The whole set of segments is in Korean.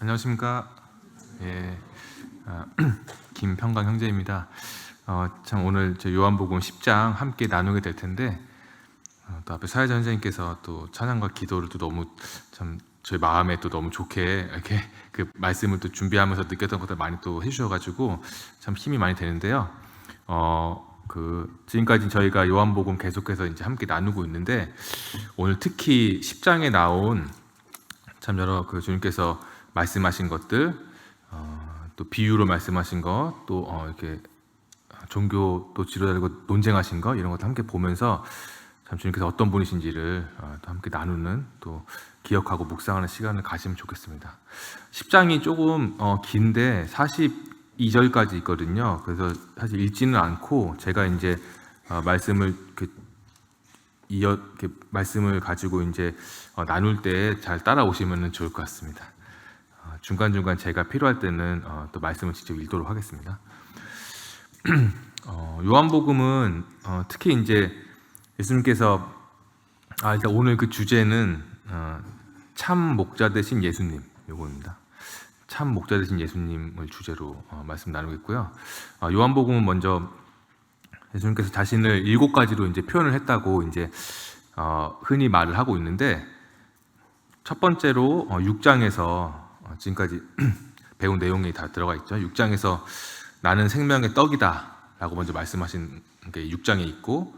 안녕하십니까. 예, 아, 김평강 형제입니다. 참 오늘 저 요한복음 10장 함께 나누게 될 텐데 또 앞에 사회자 선생님께서 또 찬양과 기도를 또 너무 참 저희 마음에 또 너무 좋게 이렇게 그 말씀을 또 준비하면서 느꼈던 것들 많이 또 해주셔가지고 참 힘이 많이 되는데요. 지금까지 저희가 요한복음 계속해서 이제 함께 나누고 있는데 오늘 특히 10장에 나온 참 여러 그 주님께서 말씀하신 것들, 또 비유로 말씀하신 것, 또 이렇게 종교 또 지도자들과 논쟁하신 것 이런 것도 함께 보면서 참 주님께서 어떤 분이신지를 또 함께 나누는 또 기억하고 묵상하는 시간을 가지면 좋겠습니다. 10장이 조금 긴데 42절까지 있거든요. 그래서 사실 읽지는 않고 제가 이제 말씀을 이렇게 말씀을 가지고 이제 나눌 때 잘 따라오시면 좋을 것 같습니다. 중간중간 제가 필요할 때는 또 말씀을 직접 읽도록 하겠습니다. 요한복음은 특히 이제 예수님께서 일단 오늘 그 주제는 참 목자 되신 예수님 요거입니다. 참 목자 되신 예수님을 주제로 말씀 나누겠고요. 요한복음은 먼저 예수님께서 자신을 7가지로 이제 표현을 했다고 이제 흔히 말을 하고 있는데 첫 번째로 6장에서 지금까지 배운 내용이 다 들어가 있죠. 6장에서 나는 생명의 떡이다 라고 먼저 말씀하신 게 6장에 있고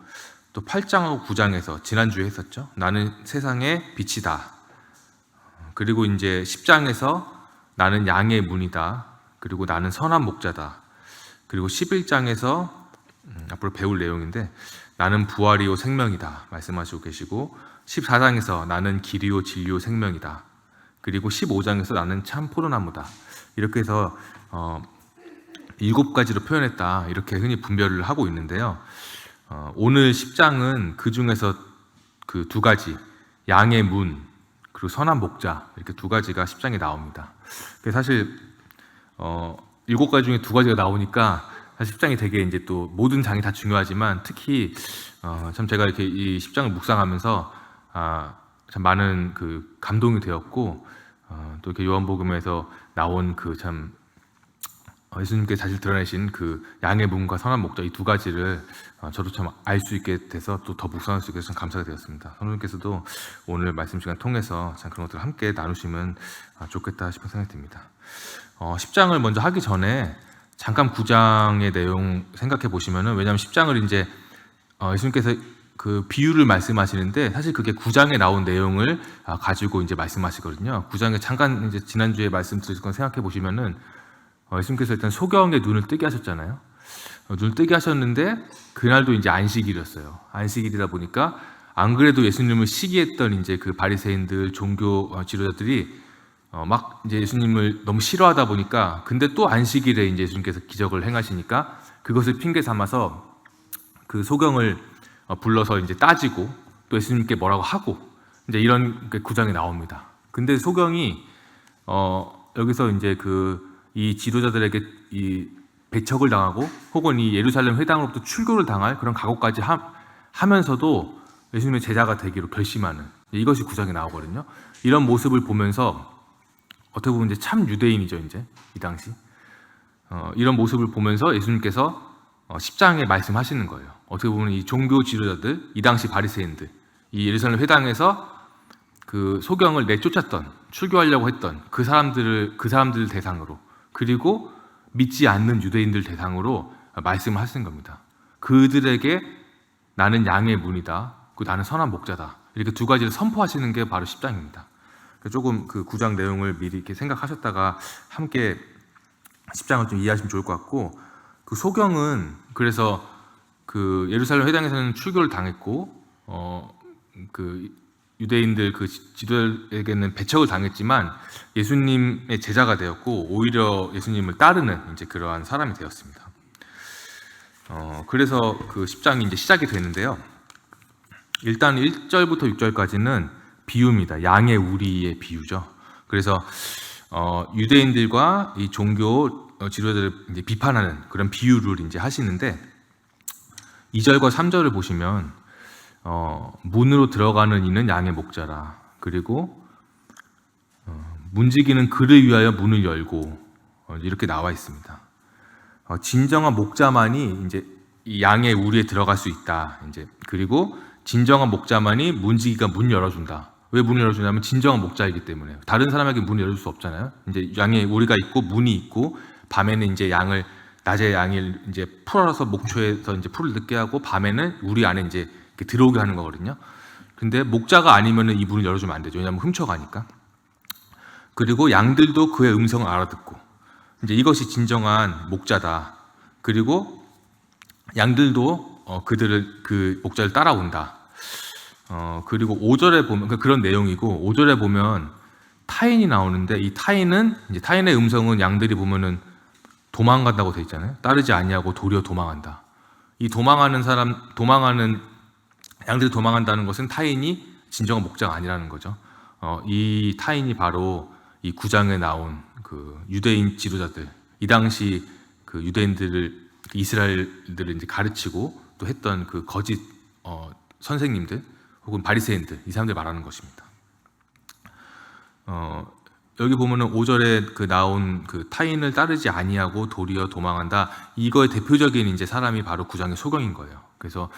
또 8장하고 9장에서 지난주에 했었죠. 나는 세상의 빛이다. 그리고 이제 10장에서 나는 양의 문이다. 그리고 나는 선한 목자다. 그리고 11장에서 앞으로 배울 내용인데 나는 부활이요 생명이다 말씀하시고 계시고 14장에서 나는 길이요 진리요 생명이다. 그리고 15장에서 나는 참 포도나무다. 이렇게 해서 7가지로 표현했다. 이렇게 흔히 분별을 하고 있는데요. 오늘 10장은 그 중에서 그 2가지, 양의 문, 그리고 선한 목자, 이렇게 2가지가 10장에 나옵니다. 사실 7가지 중에 2가지가 나오니까 10장이 되게 이제 또 모든 장이 다 중요하지만 특히 참 제가 이렇게 이 10장을 묵상하면서 참 많은 그 감동이 되었고 또 이렇게 요한복음에서 나온 그 참 예수님께 사실 드러내신 그 양의 문과 선한 목자 이 2가지를 저도 참 알 수 있게 돼서 또 더 묵상할 수 있게 돼서 참 감사가 되었습니다. 성도님께서도 오늘 말씀 시간 통해서 참 그런 것들을 함께 나누시면 좋겠다 싶은 생각이 듭니다. 10장을 먼저 하기 전에 잠깐 9장의 내용 생각해 보시면은 왜냐하면 10장을 이제 예수님께서 그 비유를 말씀하시는데 사실 그게 9장에 나온 내용을 가지고 이제 말씀하시거든요. 9장에 잠깐 이제 지난주에 말씀드린 건 생각해 보시면은 예수님께서 일단 소경의 눈을 뜨게 하셨잖아요. 눈을 뜨게 하셨는데 그날도 이제 안식일이었어요. 안식일이다 보니까 안 그래도 예수님을 시기했던 이제 그 바리새인들 종교 지도자들이 막 이제 예수님을 너무 싫어하다 보니까 근데 또 안식일에 이제 예수님께서 기적을 행하시니까 그것을 핑계 삼아서 그 소경을 불러서 이제 따지고 또 예수님께 뭐라고 하고 이제 이런 9장에 나옵니다. 근데 소경이 여기서 이제 이 지도자들에게 이 배척을 당하고 혹은 이 예루살렘 회당으로부터 출교를 당할 그런 각오까지 하면서도 예수님의 제자가 되기로 결심하는 이것이 9장에 나오거든요. 이런 모습을 보면서 어떻게 보면 이제 참 유대인이죠, 이제 이 당시. 이런 모습을 보면서 예수님께서 10장에 말씀하시는 거예요. 어떻게 보면 이 종교 지도자들, 이 당시 바리새인들, 이 예루살렘 회당에서 그 소경을 내쫓았던, 출교하려고 했던 그 사람들을 대상으로, 그리고 믿지 않는 유대인들 대상으로 말씀을 하시는 겁니다. 그들에게 나는 양의 문이다, 그리고 나는 선한 목자다. 이렇게 2가지를 선포하시는 게 바로 10장입니다. 조금 그 9장 내용을 미리 이렇게 생각하셨다가 함께 10장을 좀 이해하시면 좋을 것 같고, 그 소경은 그래서 그 예루살렘 회당에서는 출교를 당했고, 그 유대인들 그 지도자에게는 배척을 당했지만 예수님의 제자가 되었고 오히려 예수님을 따르는 이제 그러한 사람이 되었습니다. 그래서 그 10장이 이제 시작이 되는데요. 일단 1절부터 6절까지는 비유입니다. 양의 우리의 비유죠. 그래서 유대인들과 이 종교 지도자들을 이제 비판하는 그런 비유를 이제 하시는데 2절과 3절을 보시면 문으로 들어가는 이는 양의 목자라. 그리고 문지기는 그를 위하여 문을 열고 이렇게 나와 있습니다. 진정한 목자만이 이제 이 양의 우리에 들어갈 수 있다. 이제 그리고 진정한 목자만이 문지기가 문 열어준다. 왜 문을 열어주냐면 진정한 목자이기 때문에. 다른 사람에게 문을 열어줄 수 없잖아요. 이제 양의 우리가 있고 문이 있고 밤에는 이제 양을 낮에 양을 이제 풀어서 목초에서 이제 풀을 늦게 하고 밤에는 우리 안에 이제 이렇게 들어오게 하는 거거든요. 근데 목자가 아니면은 이 문을 열어주면 안 되죠. 왜냐하면 훔쳐가니까. 그리고 양들도 그의 음성을 알아듣고 이제 이것이 진정한 목자다. 그리고 양들도 그들을 그 목자를 따라온다. 그리고 5절에 보면 그런 내용이고 5절에 보면 타인이 나오는데 이 타인은 이제 타인의 음성은 양들이 보면은 도망간다고 돼 있잖아요. 따르지 아니하고 도리어 도망한다. 이 도망하는 사람, 도망하는 양들이 도망한다는 것은 타인이 진정한 목자가 아니라는 거죠. 이 타인이 바로 이 9장에 나온 그 유대인 지도자들, 이 당시 그 유대인들을 이스라엘들을 이제 가르치고 또 했던 그 거짓 선생님들 혹은 바리새인들, 이 사람들 말하는 것입니다. 여기 보면은 5절에 그 나온 그 타인을 따르지 아니하고 도리어 도망한다. 이거의 대표적인 이제 사람이 바로 9장의 소경인 거예요. 그래서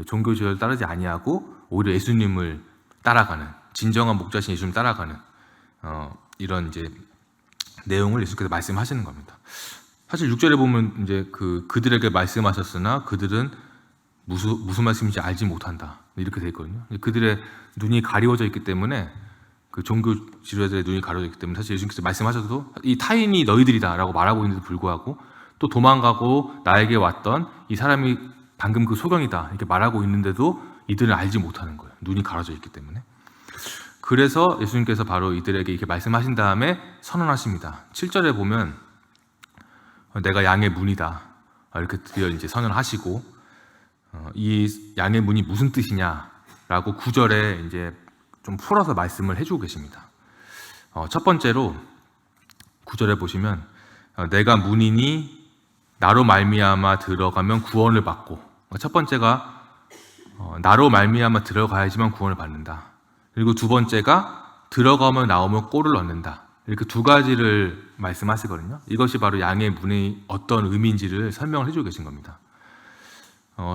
종교 지도를 따르지 아니하고 오히려 예수님을 따라가는, 진정한 목자신 예수님을 따라가는 이런 이제 내용을 예수님께서 말씀하시는 겁니다. 사실 6절에 보면 이제 그들에게 말씀하셨으나 그들은 무슨 말씀인지 알지 못한다. 이렇게 돼 있거든요. 그들의 눈이 가리워져 있기 때문에 그 종교 지도자들의 눈이 가려져 있기 때문에 사실 예수님께서 말씀하셔도 이 타인이 너희들이다라고 말하고 있는데도 불구하고 또 도망가고 나에게 왔던 이 사람이 방금 그 소경이다 이렇게 말하고 있는데도 이들은 알지 못하는 거예요. 눈이 가려져 있기 때문에. 그래서 예수님께서 바로 이들에게 이렇게 말씀하신 다음에 선언하십니다. 7절에 보면 내가 양의 문이다 이렇게 드디어 이제 선언하시고 이 양의 문이 무슨 뜻이냐라고 9절에 이제 좀 풀어서 말씀을 해주고 계십니다. 첫 번째로 9절에 보시면 내가 문이니 나로 말미암아 들어가면 구원을 받고, 첫 번째가 나로 말미암아 들어가야지만 구원을 받는다. 그리고 두 번째가 들어가면 나오면 꼴을 얻는다. 이렇게 두 가지를 말씀하시거든요. 이것이 바로 양의 문의 어떤 의미인지를 설명을 해주고 계신 겁니다.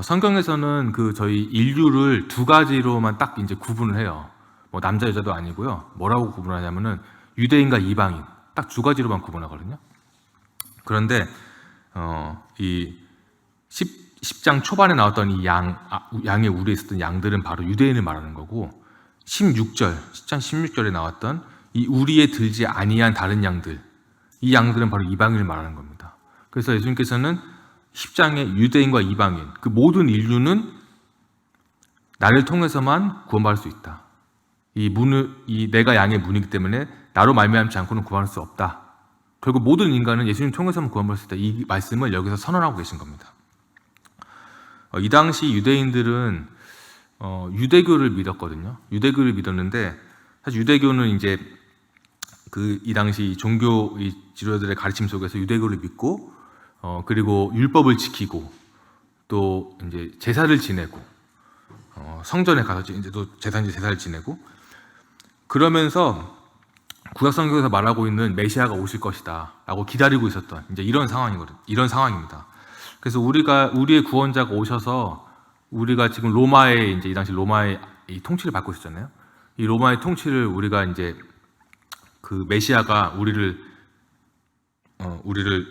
성경에서는 그 저희 인류를 두 가지로만 딱 이제 구분을 해요. 뭐 남자 여자도 아니고요. 뭐라고 구분하냐면은 유대인과 이방인 딱 두 가지로만 구분하거든요. 그런데 이 10장 초반에 나왔던 이 양의 우리에 있었던 양들은 바로 유대인을 말하는 거고 10장 16절에 나왔던 이 우리에 들지 아니한 다른 양들, 이 양들은 바로 이방인을 말하는 겁니다. 그래서 예수님께서는 10장에 유대인과 이방인, 그 모든 인류는 나를 통해서만 구원받을 수 있다. 이 내가 양의 문이기 때문에 나로 말미암지 않고는 구원할 수 없다. 결국 모든 인간은 예수님 통해서만 구원받을 수 있다. 이 말씀을 여기서 선언하고 계신 겁니다. 이 당시 유대인들은 유대교를 믿었거든요. 유대교를 믿었는데 사실 유대교는 이제 이 당시 종교 지도자들의 가르침 속에서 유대교를 믿고 그리고 율법을 지키고 또 이제 제사를 지내고 성전에 가서 이제 또 제사를 지내고 그러면서 구약 성경에서 말하고 있는 메시아가 오실 것이다라고 기다리고 있었던 이제 이런 상황입니다. 그래서 우리의 구원자가 오셔서 우리가 지금 로마의 이제 이 당시 로마의 이 통치를 받고 있었잖아요. 이 로마의 통치를 우리가 이제 그 메시아가 우리를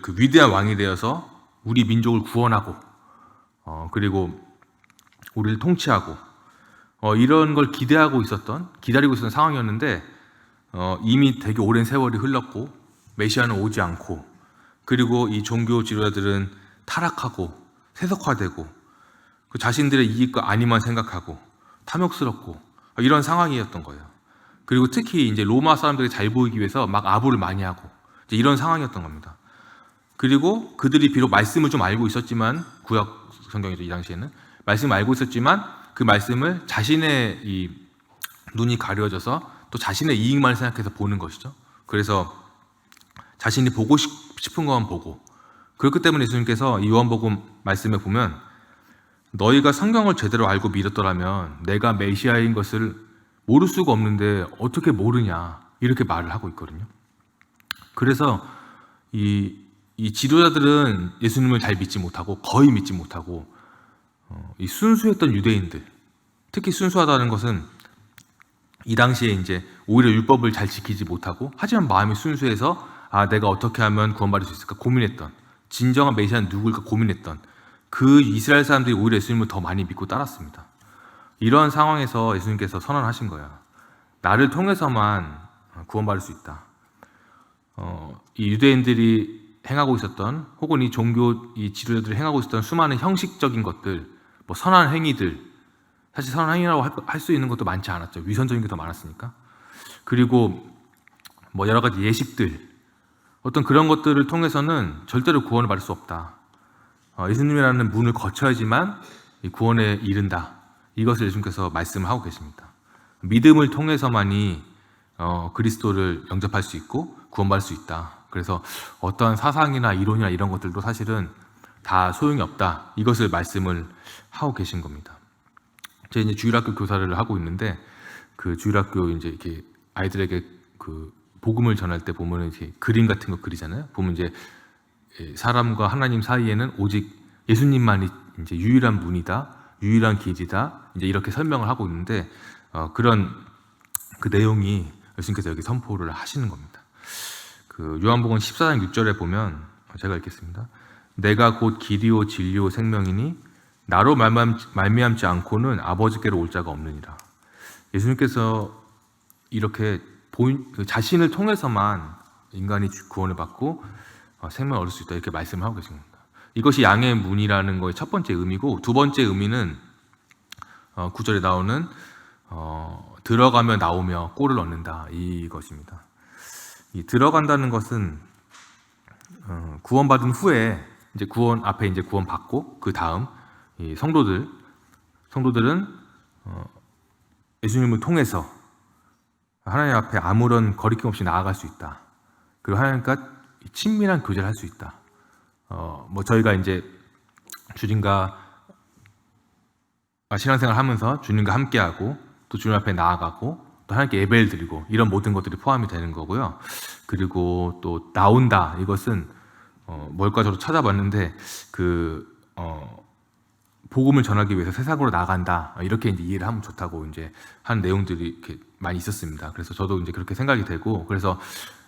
그 위대한 왕이 되어서 우리 민족을 구원하고 그리고 우리를 통치하고 이런 걸 기다리고 있었던 상황이었는데 이미 되게 오랜 세월이 흘렀고 메시아는 오지 않고 그리고 이 종교 지도자들은 타락하고 세속화되고 그 자신들의 이익과 안위만 생각하고 탐욕스럽고 이런 상황이었던 거예요. 그리고 특히 이제 로마 사람들이 잘 보이기 위해서 막 아부를 많이 하고 이제 이런 상황이었던 겁니다. 그리고 그들이 비록 말씀을 좀 알고 있었지만 구약 성경이죠. 이 당시에는 말씀을 알고 있었지만 그 말씀을 자신의 이 눈이 가려져서 또 자신의 이익만 생각해서 보는 것이죠. 그래서 자신이 보고 싶은 것만 보고 그렇기 때문에 예수님께서 이 요한복음 말씀에 보면 너희가 성경을 제대로 알고 믿었더라면 내가 메시아인 것을 모를 수가 없는데 어떻게 모르냐 이렇게 말을 하고 있거든요. 그래서 이 지도자들은 예수님을 잘 믿지 못하고 거의 믿지 못하고 이 순수했던 유대인들, 특히 순수하다는 것은 이 당시에 이제 오히려 율법을 잘 지키지 못하고 하지만 마음이 순수해서 내가 어떻게 하면 구원받을 수 있을까 고민했던, 진정한 메시아는 누구일까 고민했던 그 이스라엘 사람들이 오히려 예수님을 더 많이 믿고 따랐습니다. 이런 상황에서 예수님께서 선언하신 거야. 나를 통해서만 구원받을 수 있다. 이 유대인들이 행하고 있었던, 혹은 이 종교 이 지도자들이 행하고 있었던 수많은 형식적인 것들, 뭐 선한 행위들, 사실 선한 행위라고 할 수 있는 것도 많지 않았죠. 위선적인 게 더 많았으니까. 그리고 뭐 여러 가지 예식들, 어떤 그런 것들을 통해서는 절대로 구원을 받을 수 없다. 예수님이라는 문을 거쳐야지만 이 구원에 이른다. 이것을 예수님께서 말씀을 하고 계십니다. 믿음을 통해서만이 그리스도를 영접할 수 있고 구원받을 수 있다. 그래서 어떠한 사상이나 이론이나 이런 것들도 사실은 다 소용이 없다. 이것을 말씀을 하고 계신 겁니다. 제가 이제 주일학교 교사를 하고 있는데 그 주일학교 이제 이렇게 아이들에게 그 복음을 전할 때 보면 이렇게 그림 같은 거 그리잖아요. 보면 이제 사람과 하나님 사이에는 오직 예수님만이 이제 유일한 문이다, 유일한 길이다. 이제 이렇게 설명을 하고 있는데 그런 그 내용이 예수님께서 여기 선포를 하시는 겁니다. 그 요한복음 14장 6절에 보면 제가 읽겠습니다. 내가 곧 길이요 진리요 생명이니 나로 말미암지 않고는 아버지께로 올 자가 없느니라. 예수님께서 이렇게 자신을 통해서만 인간이 구원을 받고 생명을 얻을 수 있다 이렇게 말씀을 하고 계십니다. 이것이 양의 문이라는 거의 첫 번째 의미고, 두 번째 의미는 9절에 나오는 들어가며 나오며 꼴을 얻는다 이것입니다. 이 들어간다는 것은 구원받은 후에 이제 구원 앞에 이제 구원 받고 그 다음 이 성도들은 예수님을 통해서 하나님 앞에 아무런 거리낌 없이 나아갈 수 있다. 그리고 하나님과 친밀한 교제를 할 수 있다. 뭐 저희가 이제 주님과 신앙생활 하면서 주님과 함께하고 또 주님 앞에 나아가고 또 하나님께 예배를 드리고 이런 모든 것들이 포함이 되는 거고요. 그리고 또 나온다 이것은 뭘까 저도 찾아봤는데 복음을 전하기 위해서 세상으로 나간다 이렇게 이제 이해를 하면 좋다고 이제 한 내용들이 이렇게 많이 있었습니다. 그래서 저도 이제 그렇게 생각이 되고, 그래서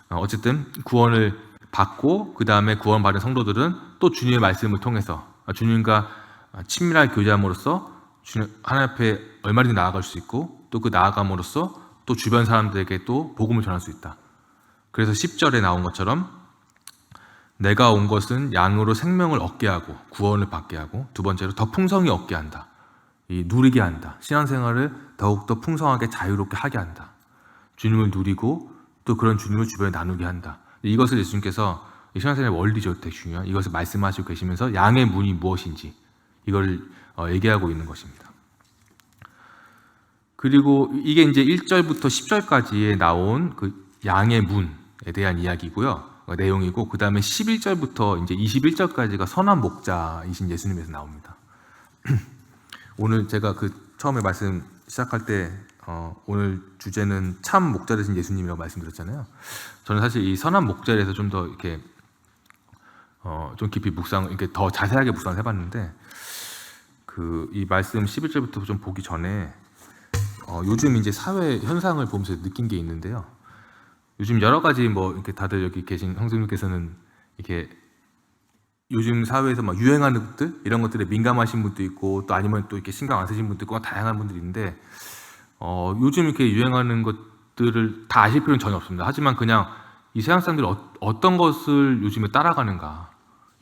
어쨌든 구원을 받고 그 다음에 구원받은 성도들은 또 주님의 말씀을 통해서 주님과 친밀하게 교제함으로써 하나님 앞에 얼마든지 나아갈 수 있고 또 그 나아감으로써 또 주변 사람들에게 또 복음을 전할 수 있다. 그래서 10절에 나온 것처럼 내가 온 것은 양으로 생명을 얻게 하고 구원을 받게 하고, 두 번째로 더 풍성히 얻게 한다. 누리게 한다. 신앙생활을 더욱더 풍성하게 자유롭게 하게 한다. 주님을 누리고 또 그런 주님을 주변에 나누게 한다. 이것을 예수님께서 신앙생활의 원리죠. 되게 중요한 이것을 말씀하시고 계시면서 양의 문이 무엇인지 이걸 얘기하고 있는 것입니다. 그리고 이게 이제 1절부터 10절까지에 나온 그 양의 문에 대한 이야기고요. 내용이고, 그 다음에 11절부터 이제 21절까지가 선한 목자이신 예수님에서 나옵니다. 오늘 제가 처음에 말씀 시작할 때 오늘 주제는 참 목자 되신 예수님이라고 말씀드렸잖아요. 저는 사실 이 선한 목자에 대해서 좀 더 이렇게 좀 깊이 이렇게 더 자세하게 묵상을 해봤는데 이 말씀 11절부터 좀 보기 전에 요즘 이제 사회 현상을 보면서 느낀 게 있는데요. 요즘 여러 가지 뭐 이렇게 다들 여기 계신 형제님께서는 이렇게 요즘 사회에서 막 유행하는 것들 이런 것들에 민감하신 분도 있고 또 아니면 또 이렇게 신경 안 쓰신 분도 있고 다양한 분들이 있는데 요즘 이렇게 유행하는 것들을 다 아실 필요는 전혀 없습니다. 하지만 그냥 이 세상 사람들이 어떤 것을 요즘에 따라가는가,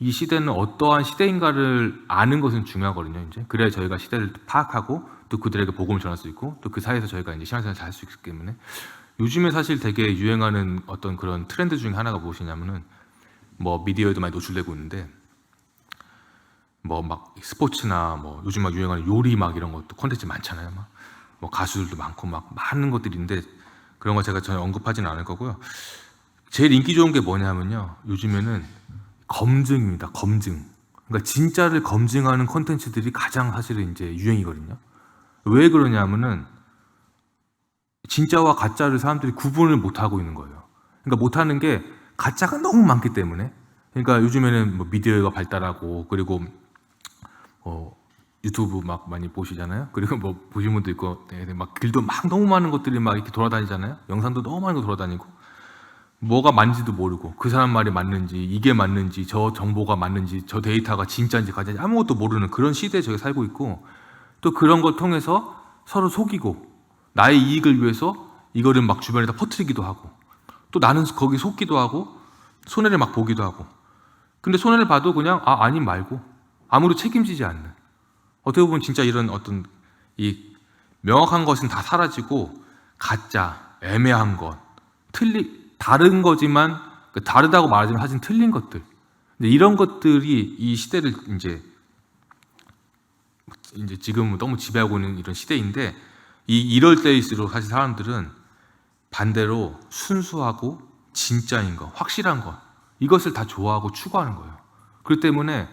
이 시대는 어떠한 시대인가를 아는 것은 중요하거든요. 이제 그래야 저희가 시대를 파악하고 또 그들에게 복음을 전할 수 있고 또 그 사이에서 저희가 이제 신앙생활을 잘 할 수 있기 때문에 요즘에 사실 되게 유행하는 어떤 그런 트렌드 중에 하나가 무엇이냐면은 뭐 미디어에도 많이 노출되고 있는데 뭐 막 스포츠나 뭐 요즘 막 유행하는 요리 막 이런 것도 콘텐츠 많잖아요. 막 뭐 가수들도 많고 막 많은 것들이 있는데 그런 거 제가 전혀 언급하지는 않을 거고요. 제일 인기 좋은 게 뭐냐면요. 요즘에는 검증입니다. 검증. 그러니까 진짜를 검증하는 콘텐츠들이 가장 사실은 이제 유행이거든요. 왜 그러냐면은 진짜와 가짜를 사람들이 구분을 못 하고 있는 거예요. 그러니까 못 하는 게 가짜가 너무 많기 때문에. 그러니까 요즘에는 뭐 미디어가 발달하고, 그리고 유튜브 막 많이 보시잖아요. 그리고 뭐 보신 분도 있고, 막 글도 막 너무 많은 것들이 막 이렇게 돌아다니잖아요. 영상도 너무 많은 거 돌아다니고, 뭐가 맞는지도 모르고, 그 사람 말이 맞는지, 이게 맞는지, 저 정보가 맞는지, 저 데이터가 진짜인지 가짜인지 아무것도 모르는 그런 시대에 저희가 살고 있고, 또 그런 걸 통해서 서로 속이고, 나의 이익을 위해서 이거를 막 주변에다 퍼뜨리기도 하고, 또 나는 거기 속기도 하고, 손해를 막 보기도 하고. 근데 손해를 봐도 그냥 아니 말고, 아무리 책임지지 않는. 어떻게 보면 진짜 이런 어떤 이 명확한 것은 다 사라지고, 가짜, 애매한 것, 다른 거지만, 다르다고 말하지만 사실 틀린 것들. 근데 이런 것들이 이 시대를 이제 지금 너무 지배하고 있는 이런 시대인데, 이럴 때일수록 사실 사람들은 반대로 순수하고 진짜인 거, 확실한 거, 이것을 다 좋아하고 추구하는 거예요. 그렇기 때문에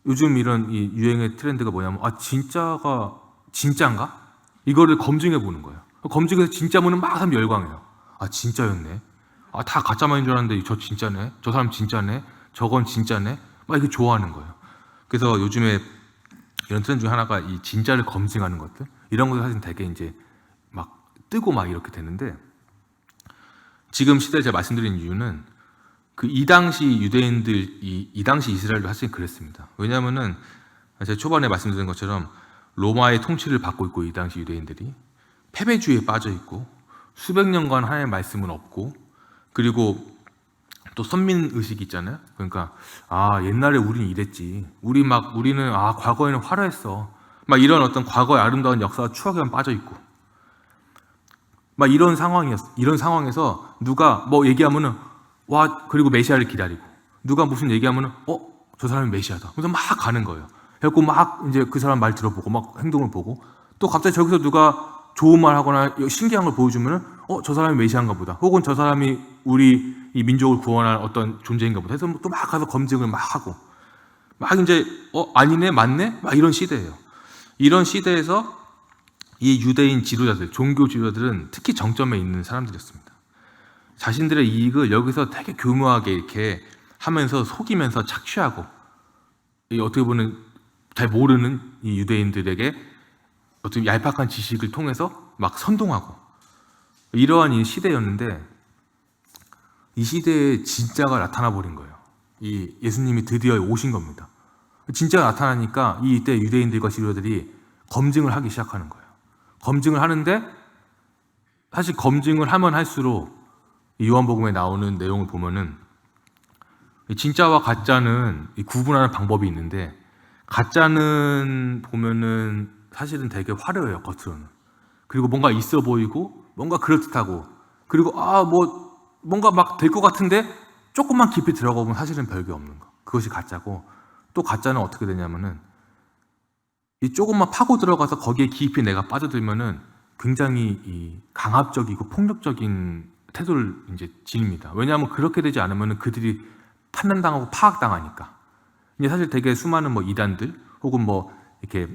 요즘 이런 이 유행의 트렌드가 뭐냐면, 진짜가 진짜인가? 이거를 검증해 보는 거예요. 검증해서 진짜면은 막 사람 열광해요. 진짜였네. 다 가짜만인 줄 알았는데 저 진짜네. 저 사람 진짜네. 저건 진짜네. 막 이렇게 좋아하는 거예요. 그래서 요즘에 이런 트렌드 중에 하나가 이 진짜를 검증하는 것들, 이런 것들 사실 되게 이제 막 뜨고 막 이렇게 되는데, 지금 시대에 제가 말씀드린 이유는 이 당시 유대인들, 이 당시 이스라엘도 사실 그랬습니다. 왜냐하면은 제가 초반에 말씀드린 것처럼 로마의 통치를 받고 있고, 이 당시 유대인들이 패배주의에 빠져 있고, 수백 년간 하나님의 말씀은 없고, 그리고 또 선민 의식이 있잖아요. 그러니까 옛날에 우리는 이랬지. 우리는 과거에는 화려했어. 막 이런 어떤 과거의 아름다운 역사와 추억에만 빠져 있고, 막 이런 상황에서 누가 뭐 얘기하면은 그리고 메시아를 기다리고, 누가 무슨 얘기하면은 저 사람이 메시아다. 그래서 막 가는 거예요. 그래갖고 막 이제 그 사람 말 들어보고 막 행동을 보고, 또 갑자기 저기서 누가 좋은 말 하거나 신기한 걸 보여주면은 저 사람이 메시아인가 보다. 혹은 저 사람이 우리 이 민족을 구원할 어떤 존재인가 보다 해서 또 막 가서 검증을 막 하고, 막 이제 아니네 맞네 막 이런 시대예요. 이런 시대에서 이 유대인 지도자들, 종교 지도자들은 특히 정점에 있는 사람들이었습니다. 자신들의 이익을 여기서 되게 교묘하게 이렇게 하면서 속이면서 착취하고, 어떻게 보면 잘 모르는 이 유대인들에게 어떤 얄팍한 지식을 통해서 막 선동하고, 이러한 이 시대였는데, 이 시대에 진짜가 나타나 버린 거예요. 이 예수님이 드디어 오신 겁니다. 진짜가 나타나니까 이때 유대인들과 지도자들이 검증을 하기 시작하는 거예요. 검증을 하는데, 사실 검증을 하면 할수록 이 요한복음에 나오는 내용을 보면은 진짜와 가짜는 구분하는 방법이 있는데, 가짜는 보면은 사실은 되게 화려해요, 겉으로는. 그리고 뭔가 있어 보이고, 뭔가 그럴듯하고, 그리고 뭔가 막 될 것 같은데 조금만 깊이 들어가 보면 사실은 별게 없는 거. 그것이 가짜고, 또 가짜는 어떻게 되냐면은 이 조금만 파고 들어가서 거기에 깊이 내가 빠져들면은 굉장히 이 강압적이고 폭력적인 태도를 이제 지닙니다. 왜냐하면 그렇게 되지 않으면은 그들이 판단당하고 파악당하니까. 이제 사실 되게 수많은 뭐 이단들, 혹은 뭐 이렇게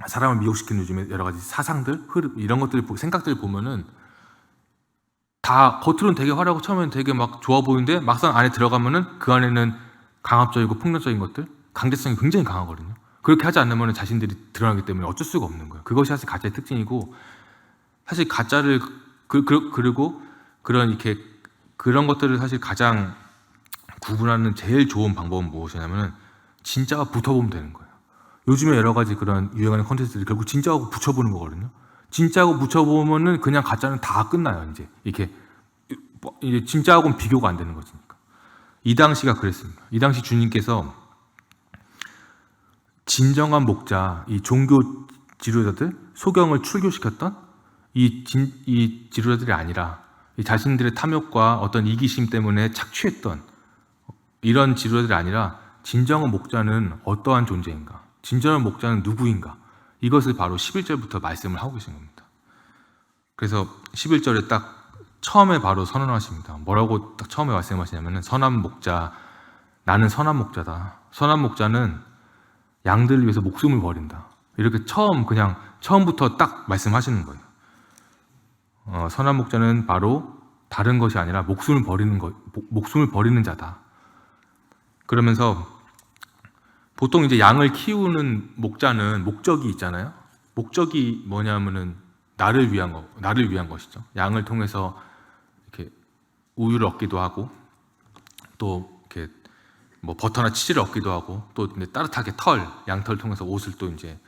사람을 미혹시키는 요즘에 여러 가지 사상들, 흐름, 이런 것들, 생각들을 보면은 다 겉으로는 되게 화려하고 처음에는 되게 막 좋아 보이는데, 막상 안에 들어가면은 그 안에는 강압적이고 폭력적인 것들, 강제성이 굉장히 강하거든요. 그렇게 하지 않으면 자신들이 드러나기 때문에 어쩔 수가 없는 거예요. 그것이 사실 가짜의 특징이고, 사실 가짜를 그리고 그런 것들을 사실 가장 구분하는 제일 좋은 방법은 무엇이냐면은 진짜와 붙어보면 되는 거예요. 요즘에 여러 가지 그런 유행하는 콘텐츠들이 결국 진짜하고 붙여보는 거거든요. 진짜하고 붙여보면은 그냥 가짜는 다 끝나요. 이제 진짜하고는 비교가 안 되는 거니까. 이 당시가 그랬습니다. 이 당시 주님께서 진정한 목자, 이 종교 지도자들, 소경을 출교시켰던 이 지도자들이 아니라, 이 자신들의 탐욕과 어떤 이기심 때문에 착취했던 이런 지도자들이 아니라, 진정한 목자는 어떠한 존재인가, 진정한 목자는 누구인가, 이것을 바로 11절부터 말씀을 하고 계신 겁니다. 그래서 11절에 딱 처음에 바로 선언하십니다. 뭐라고 딱 처음에 말씀하시냐면은, 선한 목자, 나는 선한 목자다. 선한 목자는 양들을 위해서 목숨을 버린다. 이렇게 처음부터 딱 말씀하시는 거예요. 선한 목자는 바로 다른 것이 아니라 목숨을 버리는 자다. 그러면서 보통 이제 양을 키우는 목자는 목적이 있잖아요. 목적이 뭐냐면은 나를 위한 것이죠. 양을 통해서 이렇게 우유를 얻기도 하고, 또 이렇게 뭐 버터나 치즈를 얻기도 하고, 또 따뜻하게 양털 통해서 옷을 또 이제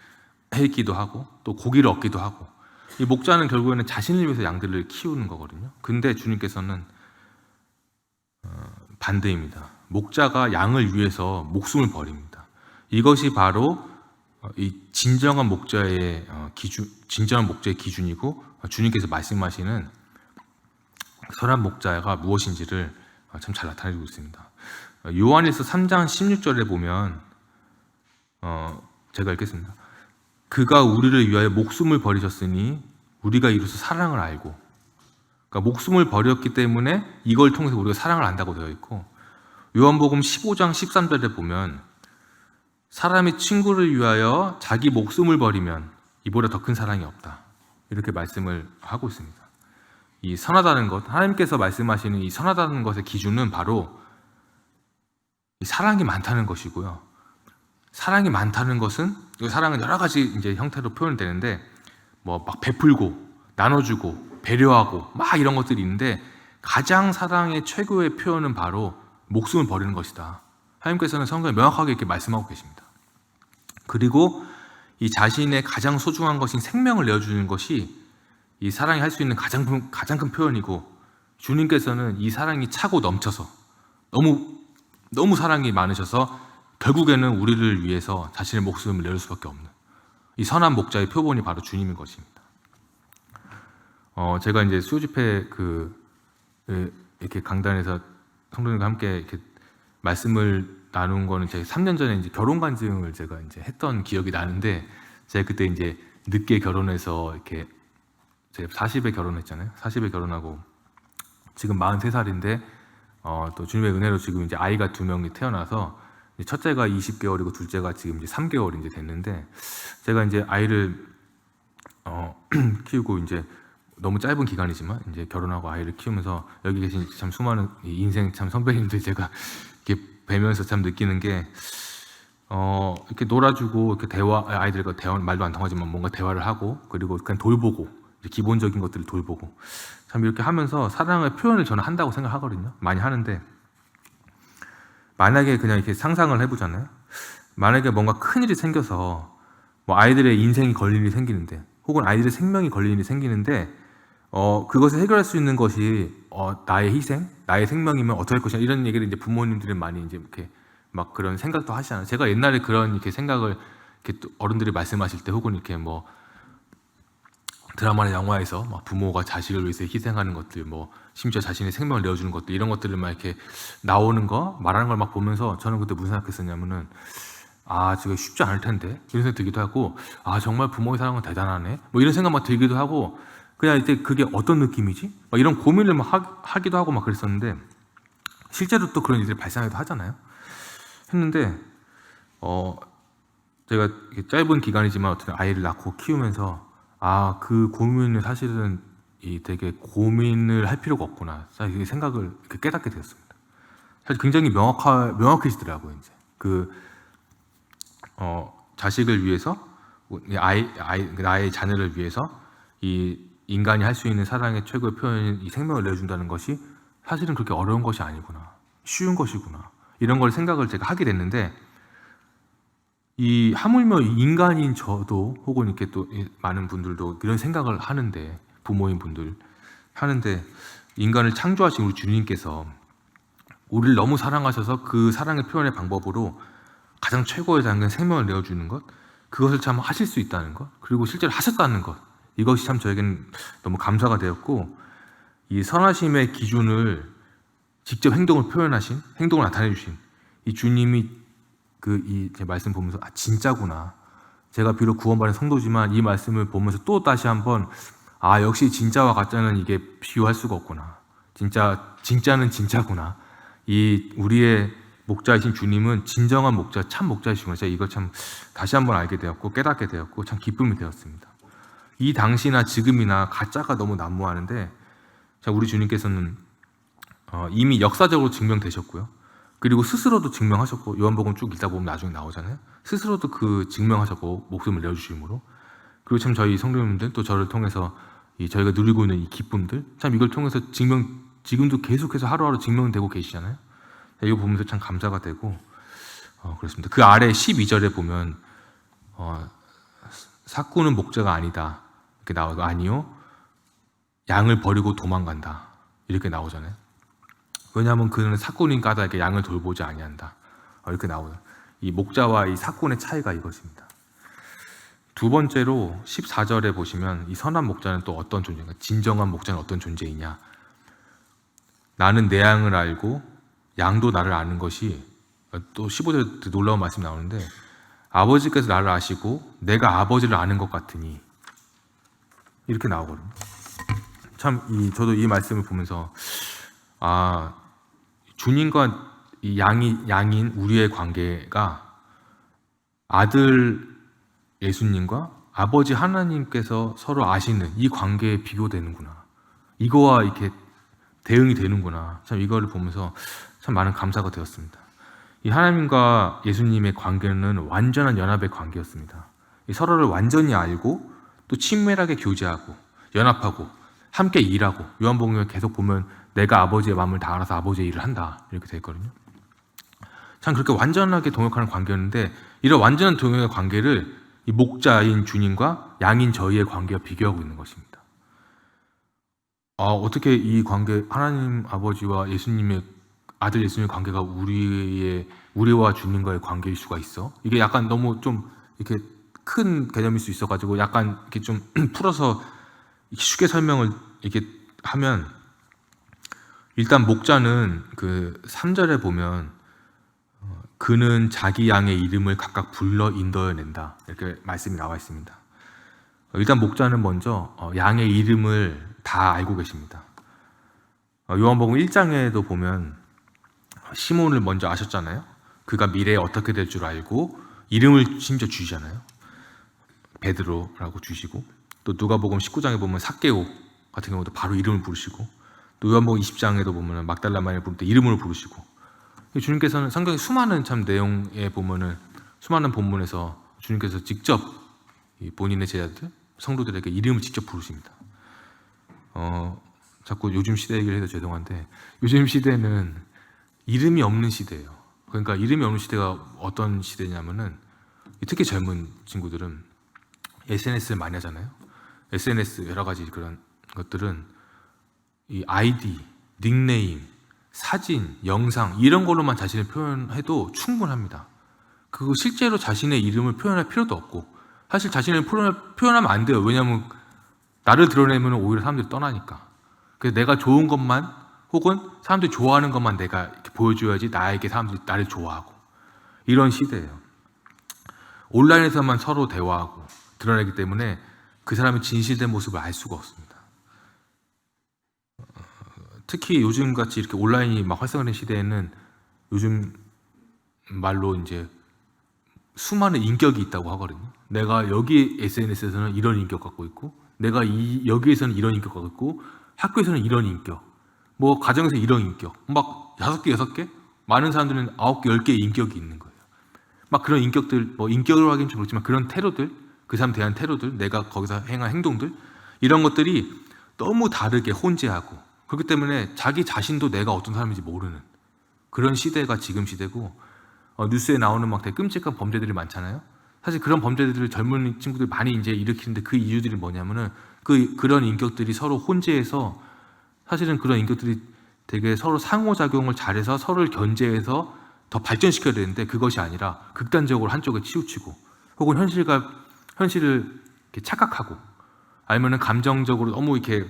해입기도 하고, 또 고기를 얻기도 하고. 이 목자는 결국에는 자신을 위해서 양들을 키우는 거거든요. 근데 주님께서는 반대입니다. 목자가 양을 위해서 목숨을 버립니다. 이것이 바로 이 진정한 목자의 기준이고, 주님께서 말씀하시는 선한 목자가 무엇인지를 참 잘 나타내고 있습니다. 요한일서 3장 16절에 보면 제가 읽겠습니다. 그가 우리를 위하여 목숨을 버리셨으니 우리가 이로써 사랑을 알고, 그러니까 목숨을 버렸기 때문에 이걸 통해서 우리가 사랑을 안다고 되어 있고, 요한복음 15장 13절에 보면 사람이 친구를 위하여 자기 목숨을 버리면 이보다 더 큰 사랑이 없다, 이렇게 말씀을 하고 있습니다. 이 선하다는 것, 하나님께서 말씀하시는 이 선하다는 것의 기준은 바로 이 사랑이 많다는 것이고요. 사랑이 많다는 것은, 사랑은 여러 가지 이제 형태로 표현되는데, 뭐 막 베풀고 나눠주고 배려하고 막 이런 것들이 있는데, 가장 사랑의 최고의 표현은 바로 목숨을 버리는 것이다. 하나님께서는 성경에 명확하게 이렇게 말씀하고 계십니다. 그리고 이 자신의 가장 소중한 것인 생명을 내어주는 것이 이 사랑이 할 수 있는 가장 큰 표현이고, 주님께서는 이 사랑이 차고 넘쳐서 너무 사랑이 많으셔서 결국에는 우리를 위해서 자신의 목숨을 내줄 수밖에 없는 이 선한 목자의 표본이 바로 주님인 것입니다. 제가 이제 수요 집회 이렇게 강단에서 성도님과 함께 이렇게 말씀을 나눈 거는 제가 3년 전에 이제 결혼 간증을 제가 이제 했던 기억이 나는데, 제가 그때 이제 늦게 결혼해서 이렇게 제가 40에 결혼했잖아요. 40에 결혼하고 지금 43살인데 또 주님의 은혜로 지금 이제 아이가 2명이 태어나서 첫째가 20개월이고 둘째가 지금 이제 3개월 이제 됐는데, 제가 이제 아이를 키우고 이제 너무 짧은 기간이지만 이제 결혼하고 아이를 키우면서 여기 계신 참 수많은 인생 참 선배님들 제가 이렇게 뵈면서 참 느끼는 게 이렇게 놀아주고 이렇게 아이들과 말도 안 통하지만 뭔가 대화를 하고, 그리고 그냥 돌보고, 기본적인 것들을 돌보고, 참 이렇게 하면서 사랑의 표현을 저는 한다고 생각하거든요. 많이 하는데, 만약에 그냥 이렇게 상상을 해보잖아요. 만약에 뭔가 큰일이 생겨서 뭐 아이들의 인생이 걸릴 일이 생기는데, 혹은 아이들의 생명이 걸릴 일이 생기는데, 그것을 해결할 수 있는 것이 나의 희생, 나의 생명이면 어떨 것이냐, 이런 얘기를 이제 부모님들은 많이 이제 이렇게 막 그런 생각도 하시잖아요. 제가 옛날에 그런 이렇게 생각을 이렇게 또 어른들이 말씀하실 때, 혹은 이렇게 뭐 드라마나 영화에서 막 부모가 자식을 위해서 희생하는 것들, 뭐 심지어 자신의 생명을 내어주는 것들, 이런 것들을 막 이렇게 나오는 거, 말하는 걸 막 보면서 저는 그때 무슨 생각했었냐면은, 저게 쉽지 않을 텐데, 이런 생각 들기도 하고, 정말 부모의 사랑은 대단하네, 뭐 이런 생각 막 들기도 하고, 그냥 이때 그게 어떤 느낌이지? 막 이런 고민을 막 하기도 하고 막 그랬었는데, 실제로 또 그런 일들이 발생하기도 하잖아요. 했는데 제가 짧은 기간이지만 어떤 아이를 낳고 키우면서 그 고민을 사실은 되게 고민을 할 필요가 없구나, 사실 생각을 깨닫게 되었습니다. 사실 굉장히 명확해지더라고요. 이제 자식을 위해서, 나의 자녀를 위해서 이 인간이 할 수 있는 사랑의 최고의 표현인 이 생명을 내어준다는 것이 사실은 그렇게 어려운 것이 아니구나, 쉬운 것이구나, 이런 걸 생각을 제가 하게 됐는데, 하물며 인간인 저도, 혹은 이렇게 또 많은 분들도 이런 생각을 하는데, 부모인 분들 하는데, 인간을 창조하신 우리 주님께서 우리를 너무 사랑하셔서 그 사랑의 표현의 방법으로 가장 최고의 장면 생명을 내어주는 것, 그것을 참 하실 수 있다는 것, 그리고 실제로 하셨다는 것, 이것이 참 저에게는 너무 감사가 되었고, 이 선하심의 기준을 직접 행동을 나타내 주신 이 주님이 제 말씀 보면서 진짜구나, 제가 비록 구원받은 성도지만 이 말씀을 보면서 또 다시 한번 역시 진짜와 가짜는 이게 비교할 수가 없구나, 진짜는 진짜구나, 이 우리의 목자이신 주님은 진정한 목자, 참 목자이시구나, 제가 이걸 참 다시 한번 알게 되었고 깨닫게 되었고 참 기쁨이 되었습니다. 이 당시나 지금이나 가짜가 너무 난무하는데, 자, 우리 주님께서는 이미 역사적으로 증명되셨고요. 그리고 스스로도 증명하셨고, 요한복음 쭉 읽다 보면 나중에 나오잖아요. 스스로도 그 증명하셨고 목숨을 내어주심으로. 그리고 참 저희 성도님들 또 저를 통해서 저희가 누리고 있는 이 기쁨들, 참 이걸 통해서 지금도 계속해서 하루하루 증명되고 계시잖아요. 이거 보면서 참 감사가 되고 그렇습니다. 그 아래 12절에 보면 삭구는 목자가 아니다 이렇게 나오고, 아니요 양을 버리고 도망간다 이렇게 나오잖아요. 왜냐하면 그는 삭군인 까닭에 양을 돌보지 아니한다 이렇게 나오죠. 이 목자와 이 삭군의 차이가 이것입니다. 두 번째로 14절에 보시면 이 선한 목자는 또 어떤 존재인가, 진정한 목자는 어떤 존재이냐, 나는 내 양을 알고 양도 나를 아는 것이, 또 15절에 놀라운 말씀이 나오는데, 아버지께서 나를 아시고 내가 아버지를 아는 것 같으니 이렇게 나오거든요. 참 저도 이 말씀을 보면서 주님과 이 양인 우리의 관계가 아들 예수님과 아버지 하나님께서 서로 아시는 이 관계에 비교되는구나, 이거와 이렇게 대응이 되는구나, 참 이거를 보면서 참 많은 감사가 되었습니다. 이 하나님과 예수님의 관계는 완전한 연합의 관계였습니다. 서로를 완전히 알고 또 친밀하게 교제하고 연합하고 함께 일하고, 요한복음에 계속 보면 내가 아버지의 마음을 다 알아서 아버지의 일을 한다 이렇게 되어 있거든요. 참 그렇게 완전하게 동역하는 관계였는데, 이런 완전한 동역의 관계를 이 목자인 주님과 양인 저희의 관계와 비교하고 있는 것입니다. 어떻게 이 관계, 하나님 아버지와 예수님의 아들 예수님의 관계가 우리와 주님과의 관계일 수가 있어? 이게 약간 너무 좀 이렇게 큰 개념일 수 있어가지고 약간 이렇게 좀 풀어서 쉽게 설명을 이렇게 하면, 일단 목자는 그 3절에 보면 그는 자기 양의 이름을 각각 불러 인도해낸다 이렇게 말씀이 나와 있습니다. 일단 목자는 먼저 양의 이름을 다 알고 계십니다. 요한복음 1장에도 보면 시몬을 먼저 아셨잖아요. 그가 미래에 어떻게 될 줄 알고 이름을 심지어 주시잖아요. 베드로라고 주시고, 또 누가복음 19장에 보면 삭개오 같은 경우도 바로 이름을 부르시고, 또 요한복음 20장에도 보면 막달라 마리아를 부를 때 이름으로 부르시고, 주님께서는 성경의 수많은 참 내용에 보면은, 수많은 본문에서 주님께서 직접 본인의 제자들, 성도들에게 이름을 직접 부르십니다. 자꾸 요즘 시대 얘기를 해서 죄송한데, 요즘 시대는 이름이 없는 시대예요. 그러니까 이름이 없는 시대가 어떤 시대냐면은, 특히 젊은 친구들은 SNS를 많이 하잖아요. SNS 여러 가지 그런 것들은 이 아이디, 닉네임, 사진, 영상 이런 걸로만 자신을 표현해도 충분합니다. 그거 실제로 자신의 이름을 표현할 필요도 없고, 사실 자신을 표현하면 안 돼요. 왜냐하면 나를 드러내면 오히려 사람들이 떠나니까. 그래서 내가 좋은 것만, 혹은 사람들이 좋아하는 것만 내가 이렇게 보여줘야지 나에게 사람들이 나를 좋아하고, 이런 시대예요. 온라인에서만 서로 대화하고 드러내기 때문에 그 사람의 진실된 모습을 알 수가 없습니다. 특히 요즘같이 이렇게 온라인이 막 활성화된 시대에는 요즘 말로 이제 수많은 인격이 있다고 하거든요. 내가 여기 SNS에서는 이런 인격 갖고 있고, 내가 여기에서는 이런 인격 갖고 있고, 학교에서는 이런 인격, 뭐 가정에서 이런 인격, 막 5개, 6개? 많은 사람들은 9개, 10개의 인격이 있는 거예요. 막 그런 인격들, 뭐 인격으로 하기는 좀 그렇지만 그런 테러들, 그 사람 대한 테러들, 내가 거기서 행한 행동들, 이런 것들이 너무 다르게 혼재하고, 그렇기 때문에 자기 자신도 내가 어떤 사람인지 모르는 그런 시대가 지금 시대고, 뉴스에 나오는 막 되게 끔찍한 범죄들이 많잖아요. 사실 그런 범죄들을 젊은 친구들 많이 이제 일으키는데, 그 이유들이 뭐냐면은 그런 인격들이 서로 혼재해서, 사실은 그런 인격들이 되게 서로 상호작용을 잘해서 서로를 견제해서 더 발전시켜야 되는데, 그것이 아니라 극단적으로 한쪽에 치우치고, 혹은 현실을 이렇게 착각하고, 아니면은 감정적으로 너무 이렇게